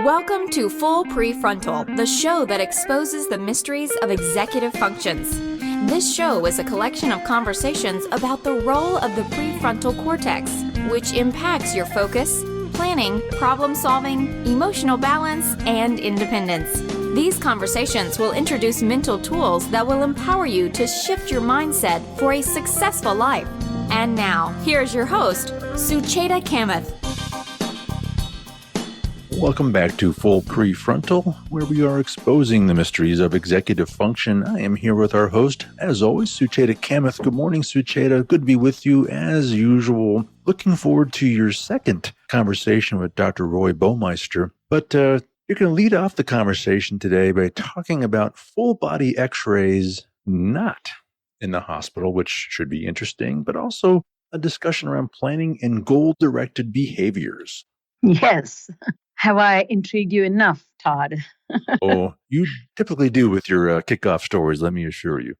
Welcome to Full Prefrontal, the show that exposes the mysteries of executive functions. This show is a collection of conversations about the role of the prefrontal cortex, which impacts your focus, planning, problem-solving, emotional balance, and independence. These conversations will introduce mental tools that will empower you to shift your mindset for a successful life. And now, here's your host, Sucheta Kamath. Welcome back to Full Prefrontal, where we are exposing the mysteries of executive function. I am here with our host, as always, Sucheta Kamath. Good morning, Sucheta. Good to be with you as usual. Looking forward to your second conversation with Dr. Roy Baumeister. But you're going to lead off the conversation today by talking about full-body x-rays not in the hospital, which should be interesting, but also a discussion around planning and goal-directed behaviors. Yes. Have I intrigued you enough, Todd? Oh, you typically do with your kickoff stories, let me assure you.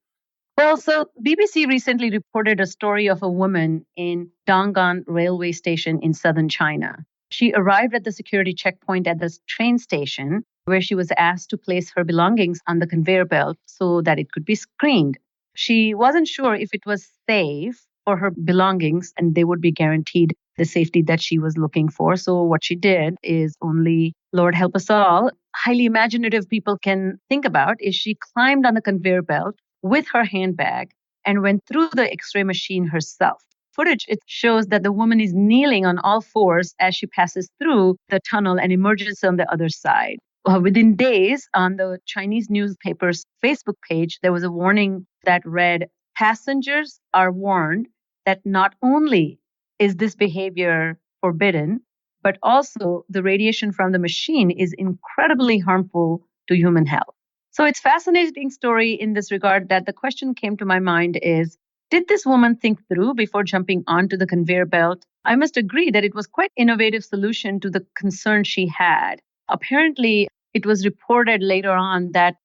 Well, so BBC recently reported a story of a woman in Dongguan railway station in southern China. She arrived at the security checkpoint at the train station where she was asked to place her belongings on the conveyor belt so that it could be screened. She wasn't sure if it was safe for her belongings and they would be guaranteed the safety that she was looking for. So what she did is only, Lord help us all, highly imaginative people can think about is she climbed on the conveyor belt with her handbag and went through the x-ray machine herself. Footage, it shows that the woman is kneeling on all fours as she passes through the tunnel and emerges on the other side. Within days, on the Chinese newspaper's Facebook page, there was a warning that read, "Passengers are warned that not only is this behavior forbidden, but also the radiation from the machine is incredibly harmful to human health." So it's a fascinating story in this regard that the question came to my mind is, did this woman think through before jumping onto the conveyor belt? I must agree that it was quite an innovative solution to the concern she had. Apparently, it was reported later on that,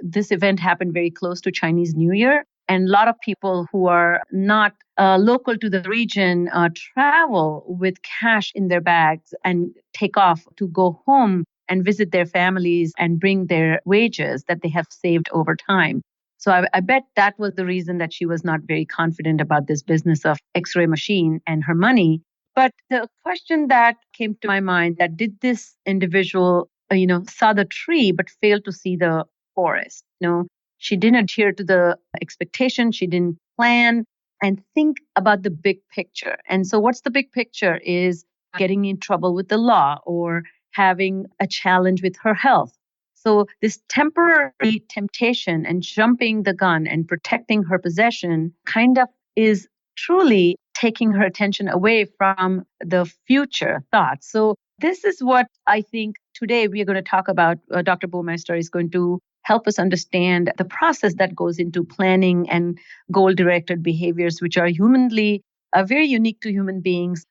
this event happened very close to Chinese New Year. And a lot of people who are not local to the region travel with cash in their bags and take off to go home and visit their families and bring their wages that they have saved over time. So I bet that was the reason that she was not very confident about this business of x-ray machine and her money. But the question that came to my mind that did this individual, saw the tree but failed to see the forest? She didn't adhere to the expectation. She didn't plan and think about the big picture. And so what's the big picture is getting in trouble with the law or having a challenge with her health. So this temporary temptation and jumping the gun and protecting her possession kind of is truly taking her attention away from the future thoughts. So this is what I think today we are going to talk about. Dr. Baumeister is going to help us understand the process that goes into planning and goal-directed behaviors, which are humanly very unique to human beings.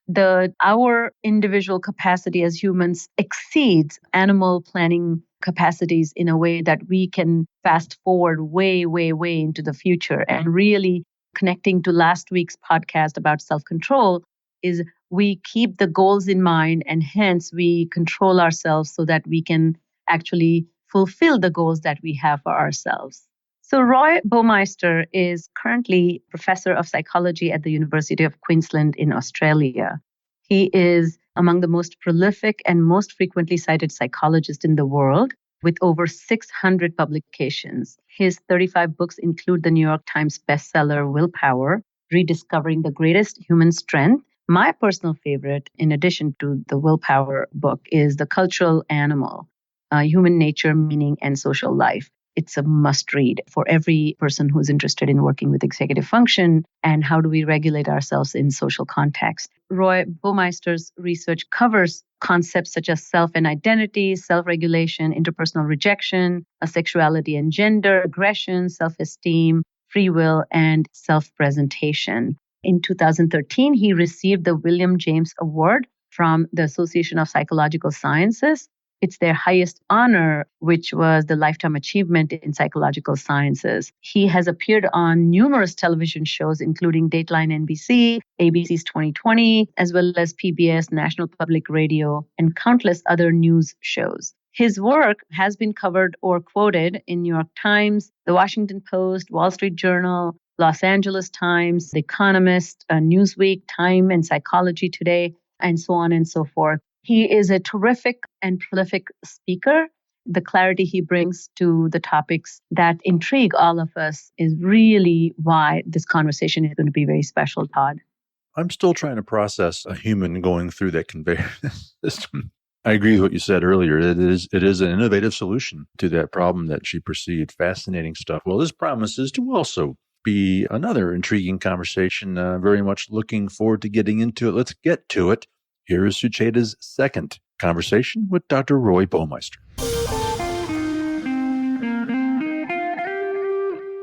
Our individual capacity as humans exceeds animal planning capacities in a way that we can fast forward way, way, way into the future. And really connecting to last week's podcast about self-control is we keep the goals in mind and hence we control ourselves so that we can actually fulfill the goals that we have for ourselves. So Roy Baumeister is currently professor of psychology at the University of Queensland in Australia. He is among the most prolific and most frequently cited psychologists in the world with over 600 publications. His 35 books include the New York Times bestseller Willpower, Rediscovering the Greatest Human Strength. My personal favorite, in addition to the Willpower book, is The Cultural Animal, Human Nature, Meaning, and Social Life. It's a must read for every person who's interested in working with executive function and how do we regulate ourselves in social context. Roy Baumeister's research covers concepts such as self and identity, self-regulation, interpersonal rejection, sexuality and gender, aggression, self-esteem, free will, and self-presentation. In 2013, he received the William James Award from the Association of Psychological Sciences It's their highest honor, which was the Lifetime Achievement in Psychological Sciences. He has appeared on numerous television shows, including Dateline NBC, ABC's 2020, as well as PBS, National Public Radio, and countless other news shows. His work has been covered or quoted in New York Times, The Washington Post, Wall Street Journal, Los Angeles Times, The Economist, Newsweek, Time and Psychology Today, and so on and so forth. He is a terrific and prolific speaker. The clarity he brings to the topics that intrigue all of us is really why this conversation is going to be very special, Todd. I'm still trying to process a human going through that conveyor system. I agree with what you said earlier. It is an innovative solution to that problem that she perceived. Fascinating stuff. Well, this promises to also be another intriguing conversation. Very much looking forward to getting into it. Let's get to it. Here is Sucheta's second conversation with Dr. Roy Baumeister.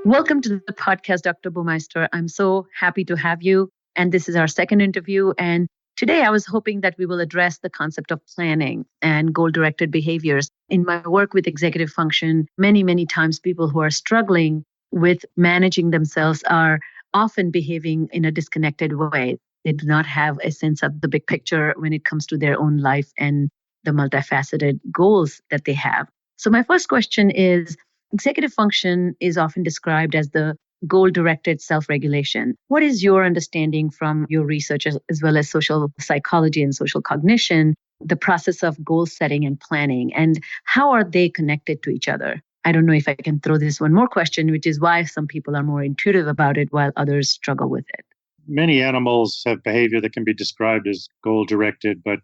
Welcome to the podcast, Dr. Baumeister. I'm so happy to have you. And this is our second interview. And today I was hoping that we will address the concept of planning and goal-directed behaviors. In my work with executive function, many times people who are struggling with managing themselves are often behaving in a disconnected way. They do not have a sense of the big picture when it comes to their own life and the multifaceted goals that they have. So my first question is, executive function is often described as the goal-directed self-regulation. What is your understanding from your research as well as social psychology and social cognition, the process of goal setting and planning, and how are they connected to each other? I don't know if I can throw this one more question, which is why some people are more intuitive about it while others struggle with it. Many animals have behavior that can be described as goal-directed, but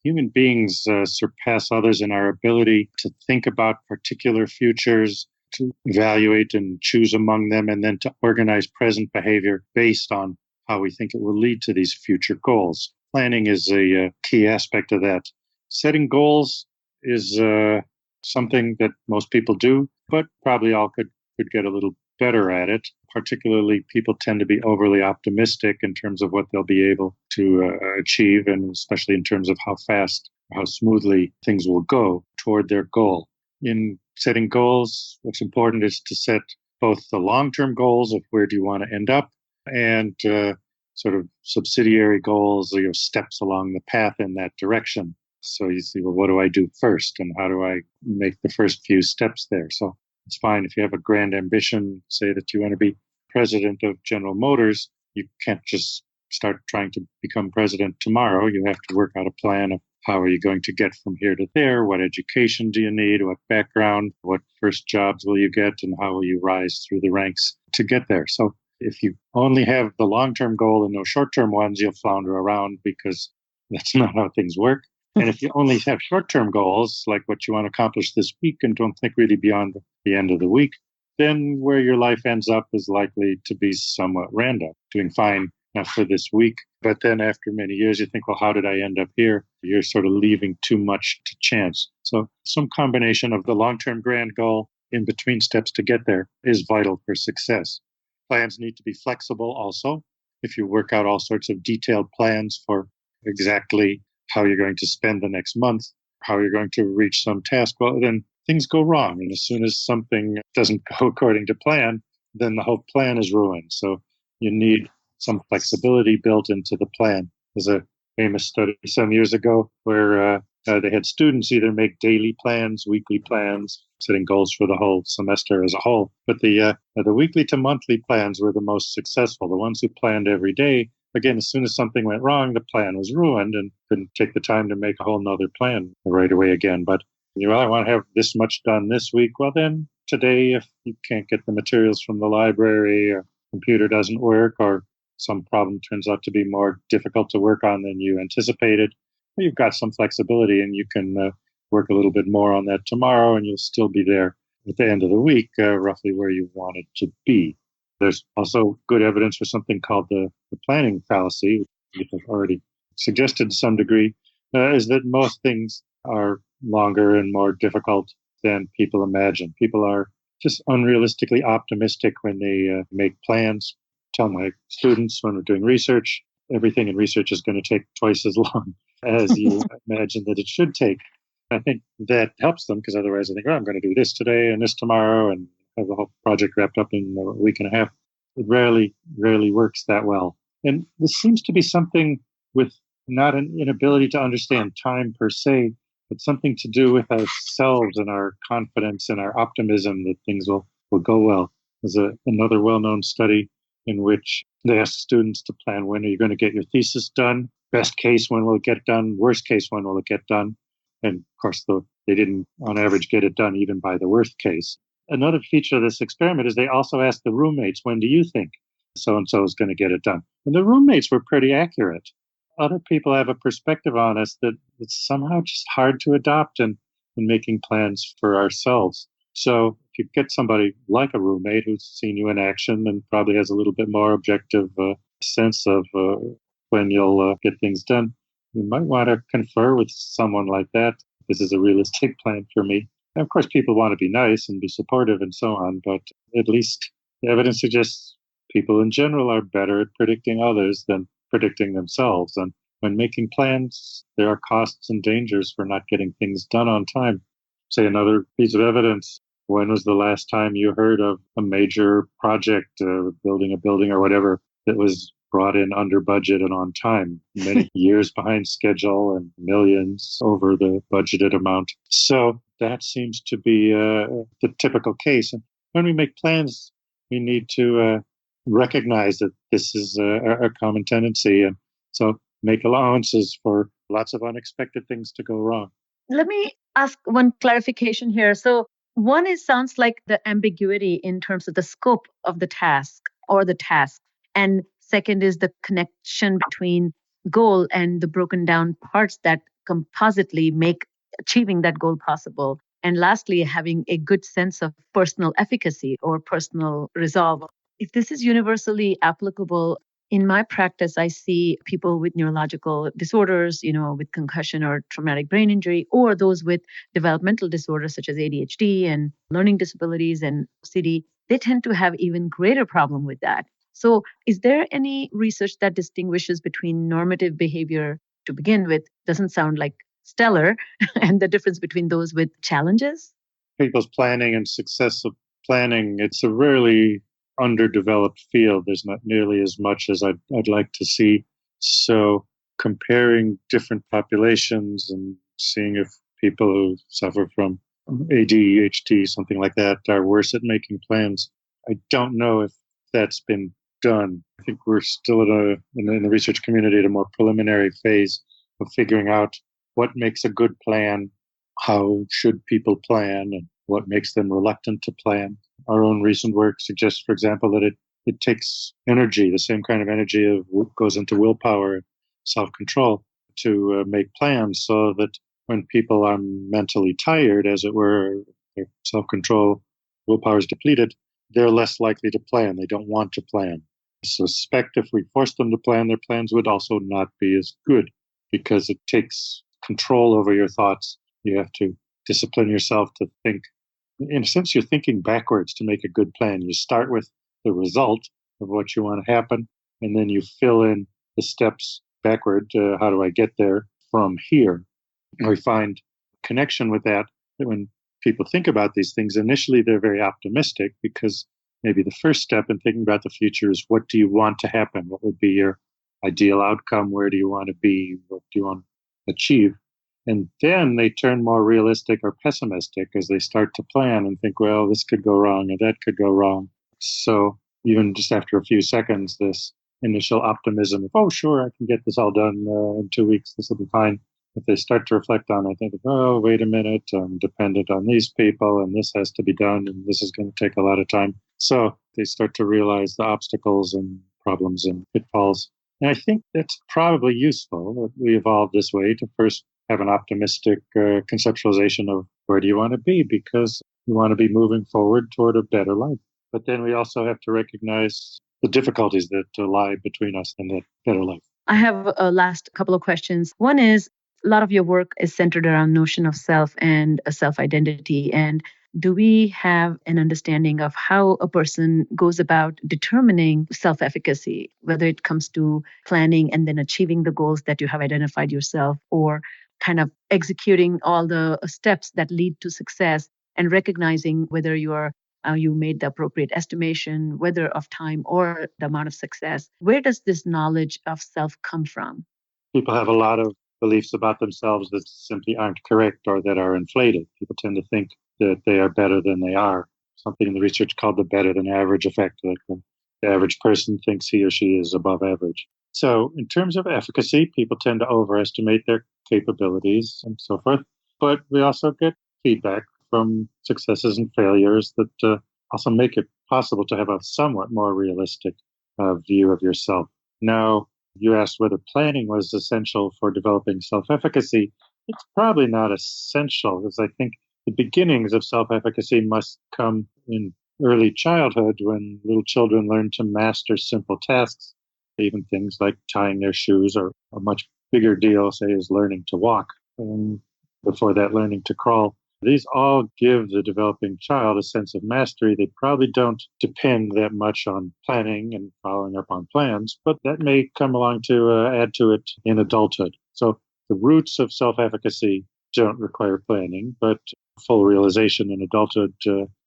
human beings surpass others in our ability to think about particular futures, to evaluate and choose among them, and then to organize present behavior based on how we think it will lead to these future goals. Planning is a key aspect of that. Setting goals is something that most people do, but probably all could get a little better at it. Particularly, people tend to be overly optimistic in terms of what they'll be able to achieve, and especially in terms of how fast, how smoothly things will go toward their goal. In setting goals, what's important is to set both the long-term goals of where do you want to end up and sort of subsidiary goals, or steps along the path in that direction. So you see, well, what do I do first, and how do I make the first few steps there? So it's fine if you have a grand ambition, say that you want to be president of General Motors. You can't just start trying to become president tomorrow. You have to work out a plan of how are you going to get from here to there? What education do you need? What background? What first jobs will you get? And how will you rise through the ranks to get there? So if you only have the long-term goal and no short-term ones, you'll flounder around because that's not how things work. And if you only have short-term goals, like what you want to accomplish this week, and don't think really beyond the end of the week, then where your life ends up is likely to be somewhat random, doing fine for this week. But then after many years, you think, well, how did I end up here? You're sort of leaving too much to chance. So some combination of the long-term grand goal in between steps to get there is vital for success. Plans need to be flexible also. If you work out all sorts of detailed plans for exactly how you're going to spend the next month, how you're going to reach some task, well, then things go wrong. And as soon as something doesn't go according to plan, then the whole plan is ruined. So you need some flexibility built into the plan. There's a famous study some years ago where they had students either make daily plans, weekly plans, setting goals for the whole semester as a whole. But the weekly to monthly plans were the most successful. The ones who planned every day, again, as soon as something went wrong, the plan was ruined and couldn't take the time to make a whole nother plan right away again. But I want to have this much done this week. Well, then today, if you can't get the materials from the library, or computer doesn't work, or some problem turns out to be more difficult to work on than you anticipated, well, you've got some flexibility and you can work a little bit more on that tomorrow, and you'll still be there at the end of the week, roughly where you wanted to be. There's also good evidence for something called the planning fallacy, which I've already suggested to some degree, is that most things are longer and more difficult than people imagine. People are just unrealistically optimistic when they make plans. Tell my students when we're doing research, everything in research is going to take twice as long as you imagine that it should take. I think that helps them because otherwise I think, oh, I'm going to do this today and this tomorrow and have the whole project wrapped up in a week and a half. It rarely works that well. And this seems to be something with not an inability to understand time per se, but something to do with ourselves and our confidence and our optimism that things will go well. There's another well-known study in which they asked students to plan, when are you going to get your thesis done? Best case, when will it get done? Worst case, when will it get done? And of course, they didn't, on average, get it done even by the worst case. Another feature of this experiment is they also asked the roommates, when do you think so-and-so is going to get it done? And the roommates were pretty accurate. Other people have a perspective on us that it's somehow just hard to adopt in making plans for ourselves. So if you get somebody like a roommate who's seen you in action and probably has a little bit more objective sense of when you'll get things done, you might want to confer with someone like that. This is a realistic plan for me. And of course, people want to be nice and be supportive and so on, but at least the evidence suggests people in general are better at predicting others than predicting themselves. And when making plans, there are costs and dangers for not getting things done on time. Say another piece of evidence, when was the last time you heard of a major project, building a building or whatever, that was brought in under budget and on time, many years behind schedule and millions over the budgeted amount? So that seems to be the typical case. And when we make plans, we need to recognize that this is a common tendency. And so make allowances for lots of unexpected things to go wrong. Let me ask one clarification here. So one sounds like the ambiguity in terms of the scope of the task or the task. And second is the connection between goal and the broken down parts that compositely make achieving that goal possible. And lastly, having a good sense of personal efficacy or personal resolve. If this is universally applicable, in my practice, I see people with neurological disorders, with concussion or traumatic brain injury, or those with developmental disorders such as ADHD and learning disabilities and OCD. They tend to have even greater problem with that. So is there any research that distinguishes between normative behavior to begin with? Doesn't sound like stellar, and the difference between those with challenges? People's planning and success of planning, it's a rarely underdeveloped field. There's not nearly as much as I'd like to see. So comparing different populations and seeing if people who suffer from ADHD, something like that, are worse at making plans, I don't know if that's been done. I think we're still in the research community at a more preliminary phase of figuring out what makes a good plan, how should people plan, and what makes them reluctant to plan. Our own recent work suggests, for example, that it takes energy, the same kind of energy goes into willpower, self-control, to make plans, so that when people are mentally tired, as it were, their self-control, willpower is depleted, they're less likely to plan. They don't want to plan. I suspect if we forced them to plan, their plans would also not be as good, because it takes control over your thoughts. You have to discipline yourself to think. In a sense, you're thinking backwards to make a good plan. You start with the result of what you want to happen, and then you fill in the steps backward. How do I get there from here? And we find connection with that when people think about these things, initially they're very optimistic, because maybe the first step in thinking about the future is, what do you want to happen? What would be your ideal outcome? Where do you want to be? What do you want to achieve? And then they turn more realistic or pessimistic as they start to plan and think, well, this could go wrong and that could go wrong. So even just after a few seconds, this initial optimism of, oh, sure, I can get this all done in 2 weeks. This will be fine. If they start to reflect on it, they think, oh, wait a minute, I'm dependent on these people and this has to be done and this is going to take a lot of time. So they start to realize the obstacles and problems and pitfalls. And I think that's probably useful that we evolved this way to first have an optimistic conceptualization of where do you want to be, because you want to be moving forward toward a better life. But then we also have to recognize the difficulties that lie between us and that better life. I have a last couple of questions. One is, a lot of your work is centered around notion of self and a self-identity. And do we have an understanding of how a person goes about determining self-efficacy, whether it comes to planning and then achieving the goals that you have identified yourself, or kind of executing all the steps that lead to success and recognizing whether you made the appropriate estimation, whether of time or the amount of success. Where does this knowledge of self come from? People have a lot of beliefs about themselves that simply aren't correct or that are inflated. People tend to think that they are better than they are. Something in the research called the better than average effect, like the average person thinks he or she is above average. So in terms of efficacy, people tend to overestimate their capabilities and so forth. But we also get feedback from successes and failures that also make it possible to have a somewhat more realistic view of yourself. Now, you asked whether planning was essential for developing self-efficacy. It's probably not essential, because I think the beginnings of self-efficacy must come in early childhood when little children learn to master simple tasks. Even things like tying their shoes, or a much bigger deal, say, is learning to walk, and before that, learning to crawl. These all give the developing child a sense of mastery. They probably don't depend that much on planning and following up on plans, but that may come along to add to it in adulthood. So the roots of self-efficacy don't require planning, but full realization in adulthood,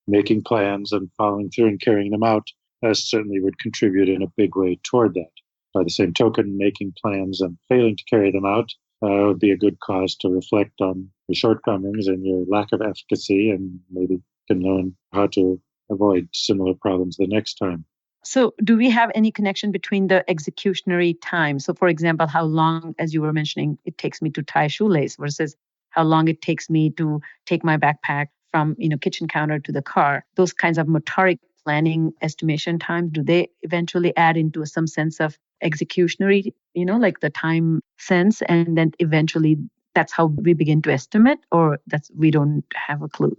making plans and following through and carrying them out, certainly would contribute in a big way toward that. By the same token, making plans and failing to carry them out would be a good cause to reflect on the shortcomings and your lack of efficacy, and maybe can learn how to avoid similar problems the next time. So do we have any connection between the executionary time? So for example, how long, as you were mentioning, it takes me to tie a shoelace versus how long it takes me to take my backpack from kitchen counter to the car. Those kinds of motoric planning estimation time, do they eventually add into some sense of executionary, like the time sense, and then eventually that's how we begin to estimate, or we don't have a clue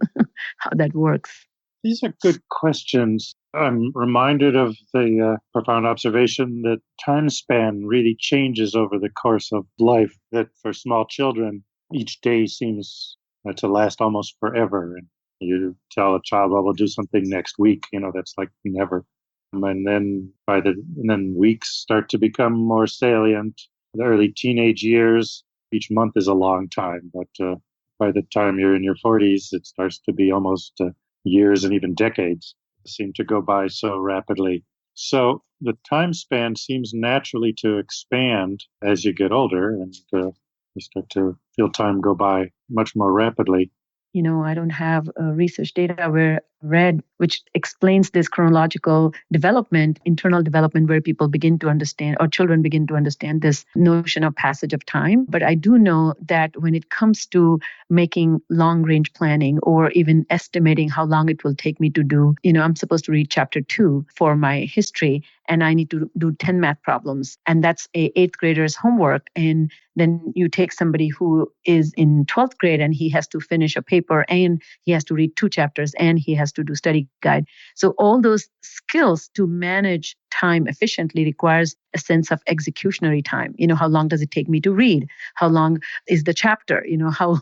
how that works? These are good questions. I'm reminded of the profound observation that time span really changes over the course of life, that for small children, each day seems to last almost forever. And you tell a child, well, we'll do something next week, that's like never. And then weeks start to become more salient. The early teenage years, each month is a long time, but by the time you're in your 40s, it starts to be almost years and even decades seem to go by so rapidly. So the time span seems naturally to expand as you get older, and you start to feel time go by much more rapidly. I don't have research data where read which explains this chronological development, internal development, where people begin to understand, or children begin to understand, this notion of passage of time. But I do know that when it comes to making long range planning, or even estimating how long it will take me to do, I'm supposed to read chapter 2 for my history, and I need to do 10 math problems. And that's a 8th grader's homework. And then you take somebody who is in 12th grade and he has to finish a paper, and he has to read 2 chapters, and he has to do study guide. So all those skills to manage time efficiently requires a sense of executionary time. How long does it take me to read? How long is the chapter? How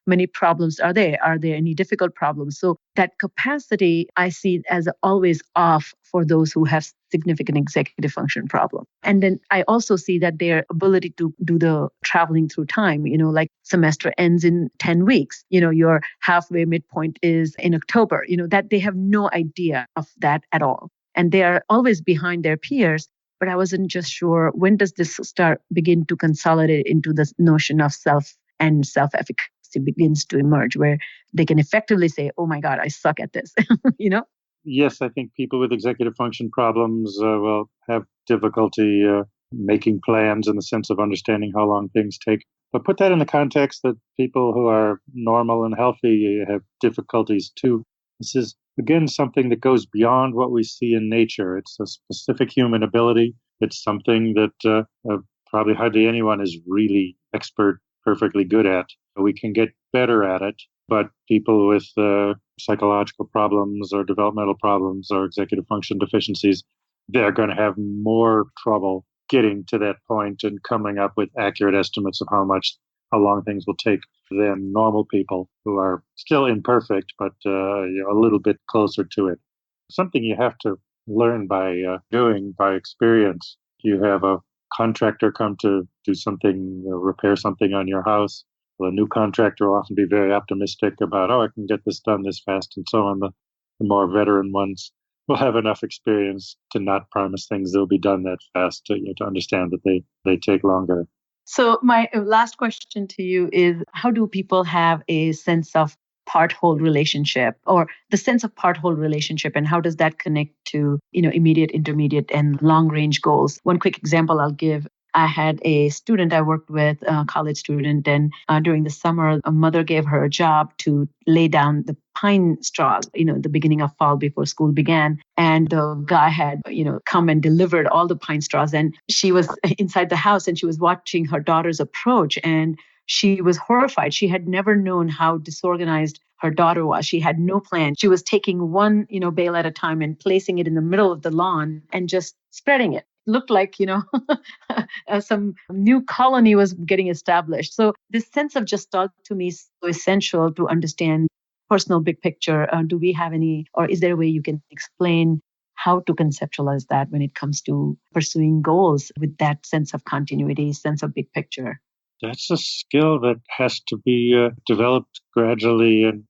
many problems are there? Are there any difficult problems? So that capacity I see as always off for those who have significant executive function problem. And then I also see that their ability to do the traveling through time, like semester ends in 10 weeks, your halfway midpoint is in October, that they have no idea of that at all. And they are always behind their peers. But I wasn't just sure, when does this begin to consolidate into this notion of self and self-efficacy begins to emerge, where they can effectively say, oh my God, I suck at this, Yes, I think people with executive function problems will have difficulty making plans in the sense of understanding how long things take. But put that in the context that people who are normal and healthy have difficulties too. This is, again, something that goes beyond what we see in nature. It's a specific human ability. It's something that probably hardly anyone is really expert, perfectly good at. We can get better at it, but people with psychological problems or developmental problems or executive function deficiencies, they're going to have more trouble getting to that point and coming up with accurate estimates of how long things will take than normal people who are still imperfect, but a little bit closer to it. Something you have to learn by doing, by experience. You have a contractor come to do something, repair something on your house. Well, a new contractor will often be very optimistic about, I can get this done this fast and so on. The more veteran ones will have enough experience to not promise things that'll be done that fast to understand that they take longer. So my last question to you is, how do people have a sense of part-whole relationship, or the sense of part-whole relationship, and how does that connect to, immediate, intermediate, and long-range goals? One quick example I'll give. I had a student I worked with, a college student, and during the summer, a mother gave her a job to lay down the pine straws, the beginning of fall before school began. And the guy had, come and delivered all the pine straws. And she was inside the house and she was watching her daughter's approach, and she was horrified. She had never known how disorganized her daughter was. She had no plan. She was taking one, bale at a time and placing it in the middle of the lawn and just spreading it. Looked like, some new colony was getting established. So this sense of gestalt to me is so essential to understand personal big picture. Do we have any, or is there a way you can explain how to conceptualize that when it comes to pursuing goals with that sense of continuity, sense of big picture? That's a skill that has to be developed gradually and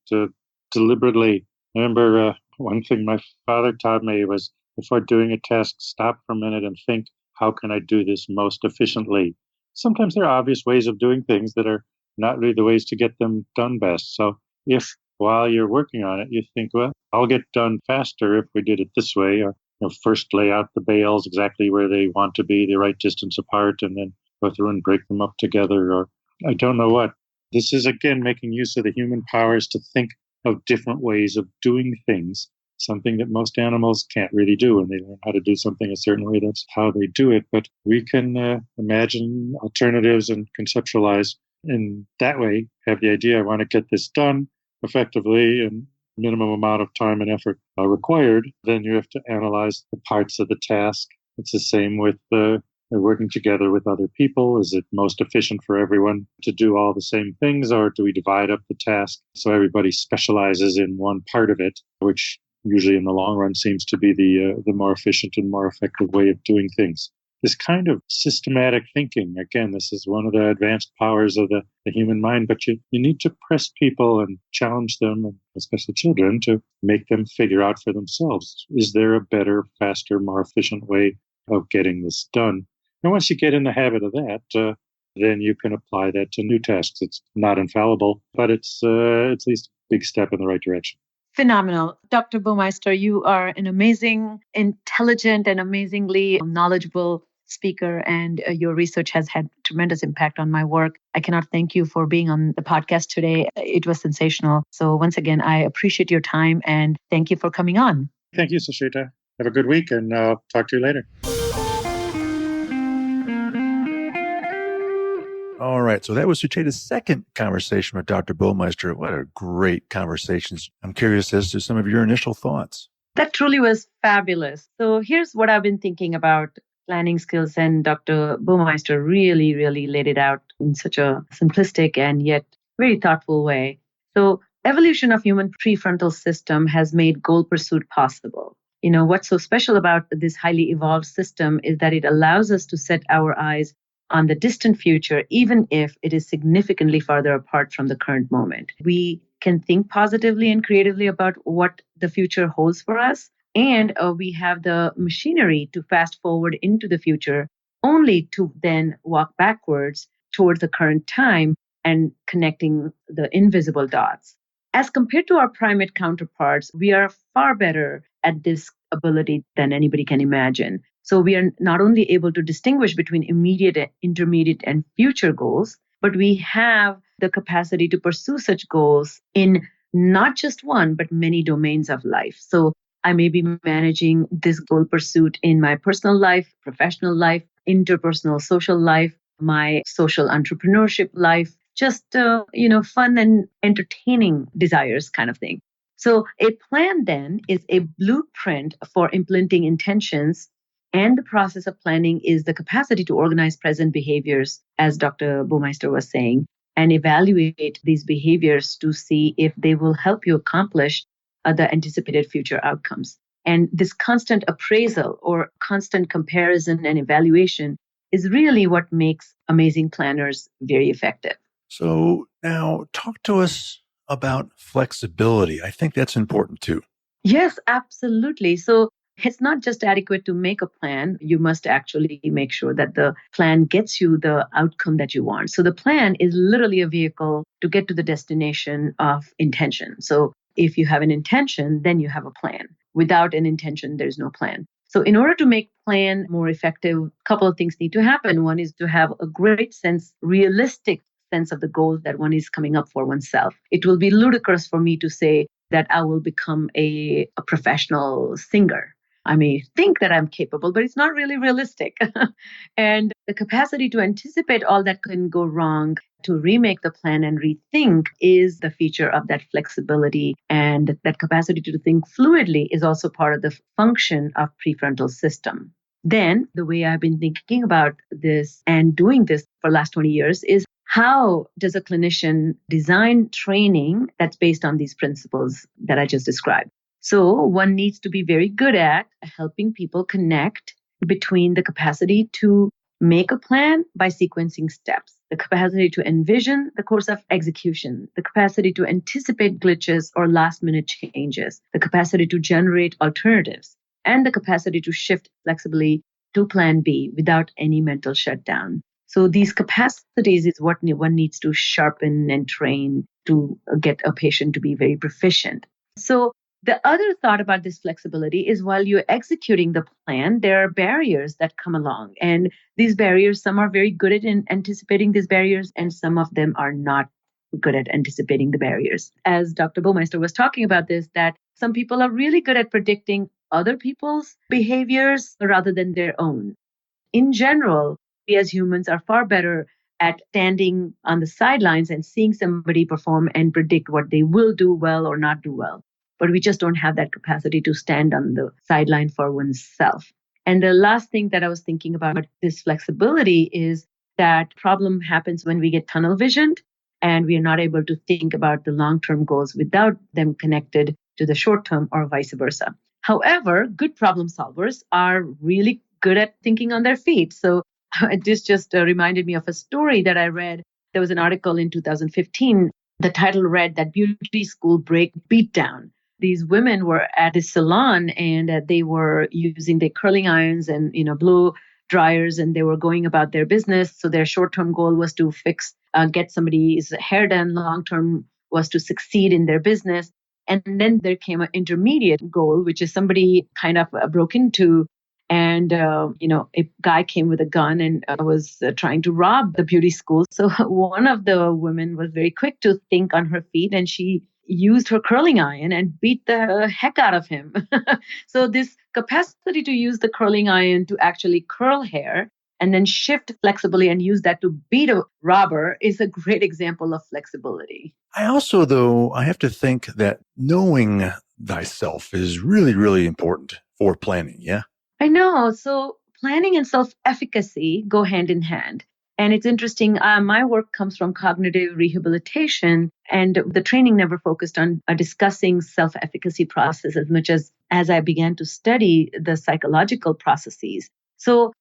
deliberately. I remember one thing my father taught me was, before doing a task, stop for a minute and think, how can I do this most efficiently? Sometimes there are obvious ways of doing things that are not really the ways to get them done best. So if while you're working on it, you think, well, I'll get done faster if we did it this way, or first lay out the bales exactly where they want to be, the right distance apart, and then go through and break them up together, or I don't know what. This is, again, making use of the human powers to think of different ways of doing things, something that most animals can't really do. When they learn how to do something a certain way, that's how they do it. But we can imagine alternatives and conceptualize in that way, have the idea, I want to get this done effectively and minimum amount of time and effort required. Then you have to analyze the parts of the task. It's the same with working together with other people. Is it most efficient for everyone to do all the same things, or do we divide up the task so everybody specializes in one part of it, which usually in the long run seems to be the more efficient and more effective way of doing things? This kind of systematic thinking, again, this is one of the advanced powers of the human mind, but you need to press people and challenge them, and especially children, to make them figure out for themselves, is there a better, faster, more efficient way of getting this done? And once you get in the habit of that, then you can apply that to new tasks. It's not infallible, but it's at least a big step in the right direction. Phenomenal. Dr. Baumeister, you are an amazing, intelligent, and amazingly knowledgeable speaker, and your research has had tremendous impact on my work. I cannot thank you for being on the podcast today. It was sensational. So once again, I appreciate your time and thank you for coming on. Thank you, Sushita. Have a good week, and I'll talk to you later. All right. So that was Sucheta's second conversation with Dr. Baumeister. What a great conversation. I'm curious as to some of your initial thoughts. That truly was fabulous. So here's what I've been thinking about planning skills, and Dr. Baumeister really, really laid it out in such a simplistic and yet very thoughtful way. So evolution of human prefrontal system has made goal pursuit possible. What's so special about this highly evolved system is that it allows us to set our eyes on the distant future, even if it is significantly farther apart from the current moment. We can think positively and creatively about what the future holds for us, and we have the machinery to fast forward into the future, only to then walk backwards towards the current time and connecting the invisible dots. As compared to our primate counterparts, we are far better at this ability than anybody can imagine. So we are not only able to distinguish between immediate, intermediate, and future goals, but we have the capacity to pursue such goals in not just one, but many domains of life. So I may be managing this goal pursuit in my personal life, professional life, interpersonal social life, my social entrepreneurship life, just, fun and entertaining desires kind of thing. So a plan then is a blueprint for implementing intentions, and the process of planning is the capacity to organize present behaviors, as Dr. Baumeister was saying, and evaluate these behaviors to see if they will help you accomplish the anticipated future outcomes. And this constant appraisal or constant comparison and evaluation is really what makes amazing planners very effective. So now talk to us about flexibility. I think that's important too. Yes, absolutely. So it's not just adequate to make a plan. You must actually make sure that the plan gets you the outcome that you want. So the plan is literally a vehicle to get to the destination of intention. So if you have an intention, then you have a plan. Without an intention, there's no plan. So in order to make plan more effective, a couple of things need to happen. One is to have a great sense, realistic sense of the goals that one is coming up for oneself. It will be ludicrous for me to say that I will become a professional singer. I may think that I'm capable, but it's not really realistic. And the capacity to anticipate all that can go wrong, to remake the plan and rethink is the feature of that flexibility. And that capacity to think fluidly is also part of the function of prefrontal system. Then the way I've been thinking about this and doing this for the last 20 years is how does a clinician design training that's based on these principles that I just described? So one needs to be very good at helping people connect between the capacity to make a plan by sequencing steps, the capacity to envision the course of execution, the capacity to anticipate glitches or last minute changes, the capacity to generate alternatives, and the capacity to shift flexibly to plan B without any mental shutdown. So these capacities is what one needs to sharpen and train to get a patient to be very proficient. So the other thought about this flexibility is while you're executing the plan, there are barriers that come along. And these barriers, some are very good at anticipating these barriers, and some of them are not good at anticipating the barriers. As Dr. Baumeister was talking about this, that some people are really good at predicting other people's behaviors rather than their own. In general, we as humans are far better at standing on the sidelines and seeing somebody perform and predict what they will do well or not do well. But we just don't have that capacity to stand on the sideline for oneself. And the last thing that I was thinking about this flexibility is that problem happens when we get tunnel visioned and we are not able to think about the long-term goals without them connected to the short-term or vice versa. However, good problem solvers are really good at thinking on their feet. So this just reminded me of a story that I read. There was an article in 2015. The title read that beauty school break beatdown. These women were at a salon and they were using their curling irons and blow dryers, and they were going about their business. So their short-term goal was to get somebody's hair done. Long-term was to succeed in their business. And then there came an intermediate goal, which is somebody kind of broke into and, a guy came with a gun and was trying to rob the beauty school. So one of the women was very quick to think on her feet, and she used her curling iron and beat the heck out of him. So this capacity to use the curling iron to actually curl hair and then shift flexibly and use that to beat a robber is a great example of flexibility. I also, though, I have to think that knowing thyself is really, really important for planning. Yeah. I know. So planning and self-efficacy go hand in hand. And it's interesting. My work comes from cognitive rehabilitation, and the training never focused on discussing self-efficacy process as much as I began to study the psychological processes. So,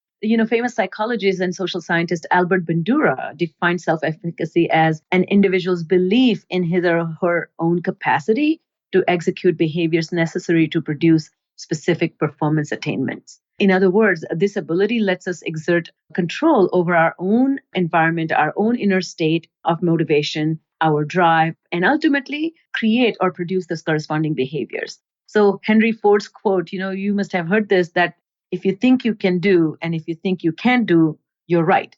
famous psychologist and social scientist Albert Bandura defined self-efficacy as an individual's belief in his or her own capacity to execute behaviors necessary to produce specific performance attainments. In other words, this ability lets us exert control over our own environment, our own inner state of motivation, our drive, and ultimately create or produce those corresponding behaviors. So Henry Ford's quote, you must have heard this, that if you think you can do and if you think you can do, you're right.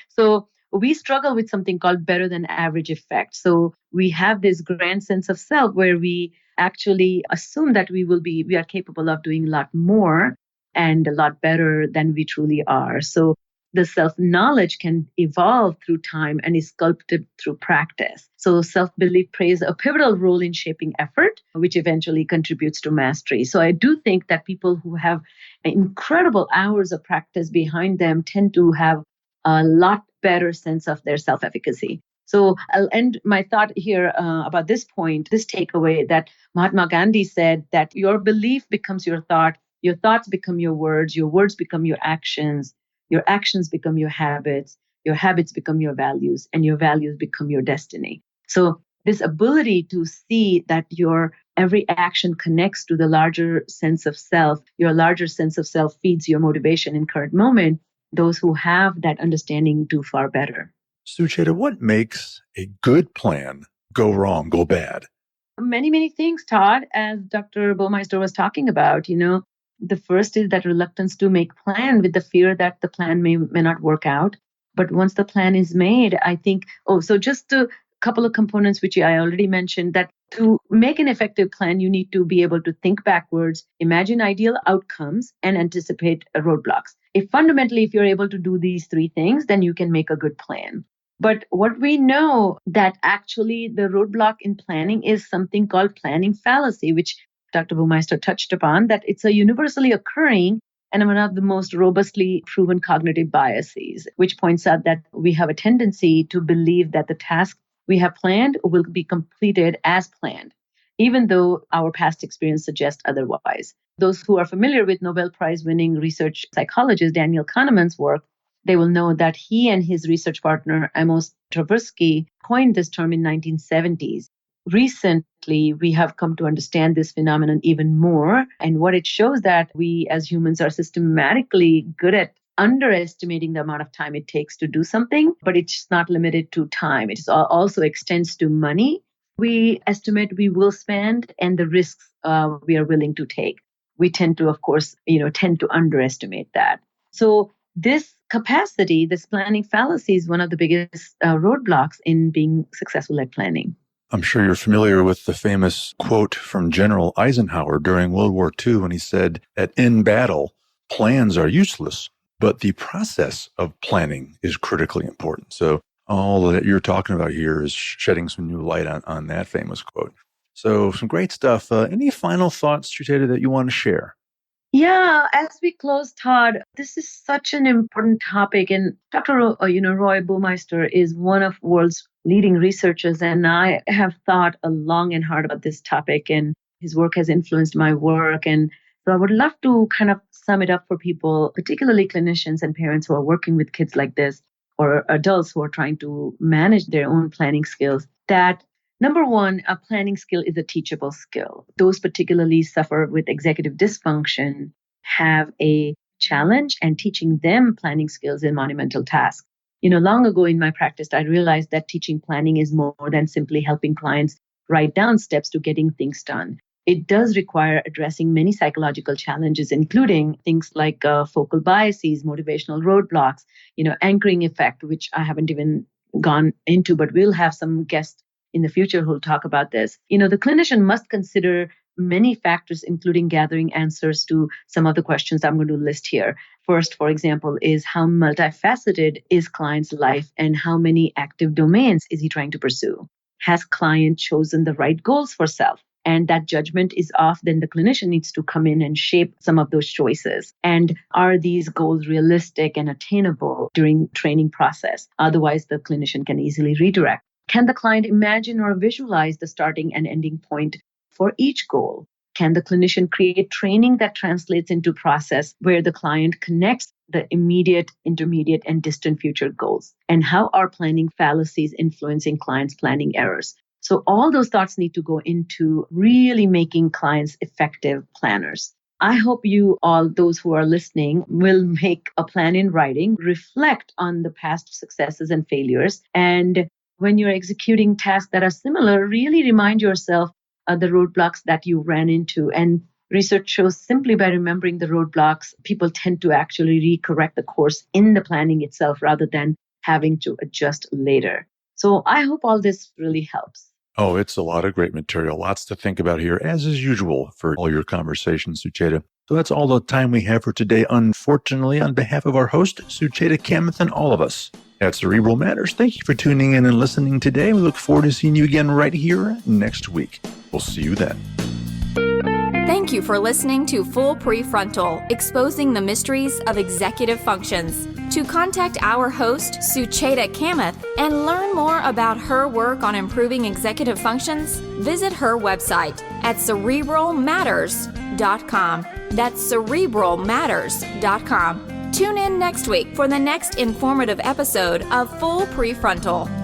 So we struggle with something called better than average effect. So we have this grand sense of self where we actually assume that we are capable of doing a lot more and a lot better than we truly are. So the self-knowledge can evolve through time and is sculpted through practice. So self-belief plays a pivotal role in shaping effort, which eventually contributes to mastery. So I do think that people who have incredible hours of practice behind them tend to have a lot better sense of their self-efficacy. So I'll end my thought here about this point, this takeaway that Mahatma Gandhi said that your belief becomes your thoughts become your words become your actions become your habits, your habits become your values, and your values become your destiny. So this ability to see that your every action connects to the larger sense of self, your larger sense of self feeds your motivation in current moment, those who have that understanding do far better. Sucheta, what makes a good plan go wrong, go bad? Many things, Todd, as Dr. Baumeister was talking about. The first is that reluctance to make plan with the fear that the plan may not work out. But once the plan is made, I think, so just a couple of components which I already mentioned, that to make an effective plan, you need to be able to think backwards, imagine ideal outcomes, and anticipate roadblocks. If you're able to do these three things, then you can make a good plan. But what we know that actually the roadblock in planning is something called planning fallacy, which Dr. Baumeister touched upon, that it's a universally occurring and one of the most robustly proven cognitive biases, which points out that we have a tendency to believe that the task we have planned will be completed as planned, even though our past experience suggests otherwise. Those who are familiar with Nobel Prize-winning research psychologist Daniel Kahneman's work, they will know that he and his research partner, Amos Tversky, coined this term in 1970s. Recently, we have come to understand this phenomenon even more. And what it shows that we as humans are systematically good at underestimating the amount of time it takes to do something, but it's not limited to time. It also extends to money we estimate we will spend and the risks we are willing to take. We tend to, of course, underestimate that. So this capacity, this planning fallacy, is one of the biggest roadblocks in being successful at planning. I'm sure you're familiar with the famous quote from General Eisenhower during World War II when he said that in battle, plans are useless, but the process of planning is critically important. So all that you're talking about here is shedding some new light on that famous quote. So some great stuff. Any final thoughts, Sucheta, that you want to share? Yeah, as we close, Todd, this is such an important topic. And Dr. Roy Baumeister is one of the world's leading researchers, and I have thought long and hard about this topic, and his work has influenced my work. And so I would love to kind of sum it up for people, particularly clinicians and parents who are working with kids like this, or adults who are trying to manage their own planning skills, that number one, a planning skill is a teachable skill. Those particularly suffer with executive dysfunction have a challenge, and teaching them planning skills is a monumental task. Long ago in my practice, I realized that teaching planning is more than simply helping clients write down steps to getting things done. It does require addressing many psychological challenges, including things like focal biases, motivational roadblocks, anchoring effect, which I haven't even gone into, but we'll have some guests in the future who'll talk about this. The clinician must consider many factors, including gathering answers to some of the questions I'm going to list here. First, for example, is how multifaceted is client's life and how many active domains is he trying to pursue? Has client chosen the right goals for self? And that judgment is off, then the clinician needs to come in and shape some of those choices. And are these goals realistic and attainable during training process? Otherwise, the clinician can easily redirect. Can the client imagine or visualize the starting and ending point for each goal? Can the clinician create training that translates into process where the client connects the immediate, intermediate, and distant future goals? And how are planning fallacies influencing clients' planning errors? So all those thoughts need to go into really making clients effective planners. I hope you all, those who are listening, will make a plan in writing, reflect on the past successes and failures, and when you're executing tasks that are similar, really remind yourself the roadblocks that you ran into. And research shows simply by remembering the roadblocks, people tend to actually recorrect the course in the planning itself rather than having to adjust later. So I hope all this really helps. Oh, it's a lot of great material. Lots to think about here, as is usual for all your conversations, Sucheta. So that's all the time we have for today. Unfortunately, on behalf of our host, Sucheta Kamath, and all of us at Cerebral Matters, thank you for tuning in and listening today. We look forward to seeing you again right here next week. We'll see you then. Thank you for listening to Full Prefrontal, Exposing the Mysteries of Executive Functions. To contact our host, Sucheta Kamath, and learn more about her work on improving executive functions, visit her website at cerebralmatters.com. That's cerebralmatters.com. Tune in next week for the next informative episode of Full Prefrontal.